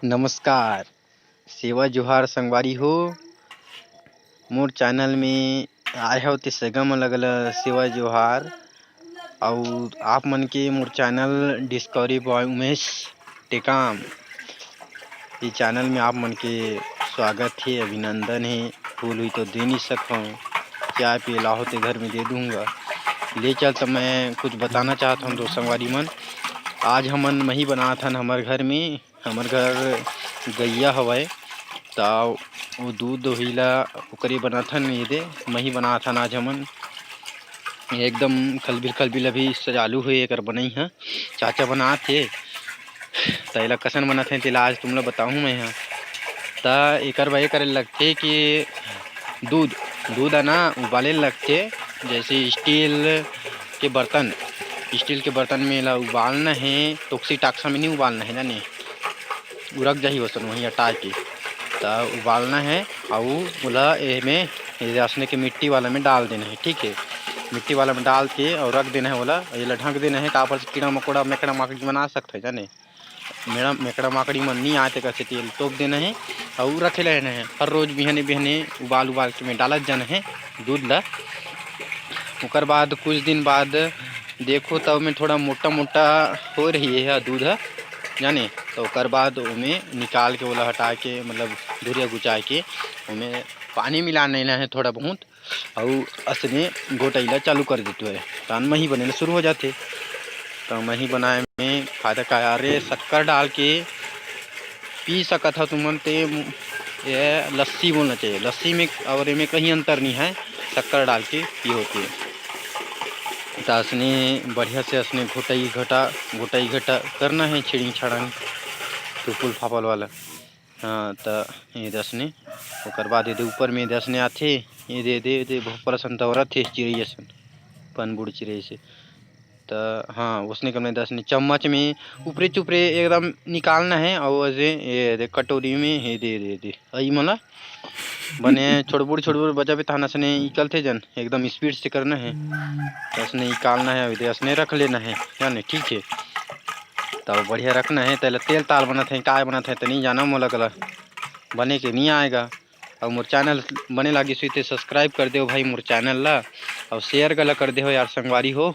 नमस्कार, सेवा जोहार संगवारी हो। मोर चैनल में आए हो ते सगम अलग सेवा जोहार। और आप मन के मोर channel discovery by Umesh Tekam, ये चैनल में आप मन के स्वागत है, अभिनंदन है। फूल हुई तो दे नहीं सकूँ, चाय पिए लाहो ते घर में दे दूँगा। ले चल तो मैं कुछ बताना चाहता हूँ। दो संगवारी मन, आज हमन मही बनात हन हमर घर में। हमर घर गैया हवय ता वो दूध दोहिला ओकरे बनाथन। ये दे मही बनाथन आज हमन। एकदम खलबिल खलबिल अभी सजालू हुए एकर बनई ह। चाचा बनात हे तैला कसन बनत हे तेला आज तुमला बताहूँ मैं ह। ता एकर बर करे लगथे कि दूध दूध है ना उबाले लगथे। जैसे स्टील के बर्तन में ला उबालना है। टोक्सी टाक्सा में नहीं उबालना है जाने, उरक जाही वसन वहीं हटा के ता उबालना है। और ओला एमें रसने के मिट्टी वाला में डाल देना है। ठीक है, मिट्टी वाला में डाल के और रख देना है। ओला ये ढक देना है। कापर से कीड़ा मकोड़ा मेकड़ा माकड़ी बना सकते जाने, मेरा मेकड़ा माकड़ी मन नहीं आते कैसे तेल टोक देना है और रखे रहना है। हर रोज बिहने बिहने उबाल के में डालत जाना है दूध ला। ओकर बाद कुछ दिन बाद देखो तब में थोड़ा मोटा मोटा हो रही है दूध जाने। तो ओकर बाद उमें निकाल के ओला हटा के मतलब धुरिया गुचा के उमें पानी मिला लेना है थोड़ा बहुत। और असने गोटैला चालू कर देते है तो मही बने शुरू हो जाते। तो मही बनाए में फायदा का अरे शक्कर डाल के पी सकत हो तुमन। ते ये लस्सी बोलना चाहिए, लस्सी में और इनमें कहीं अंतर नहीं है। शक्कर डाल के पी होती है तो असने बढ़िया से असने घोटाई घटा करना है। छिड़ी छड़ानी टुपुल फापल वाला। हाँ तो ये दसने ओकर बाद ये ऊपर में दसने आथे। ये दे भोपर सन दौड़त थे चिड़ैया सन, पनबुड़ चिड़ै से। तो हाँ उसने करना दसने चम्मच में ऊपरे चुपरे एकदम निकालना है। और ये कटोरी में ये दे आई मला बने छोड़बुड़ बजाबे तहन असने निकल थे जन एकदम स्पीड से करना है। तो असने निकालना है और असने रख लेना है जाने। ठीक है, तो बढ़िया रखना है। तेल ताल बनत है काय बनत है तो नहीं जाना मोला गला बने के नहीं आएगा। और मोर चैनल बने लागी सुई ते सब्सक्राइब कर दे भाई मोर चैनल ला, और शेयर गला कर दे हो यार संगवारी हो।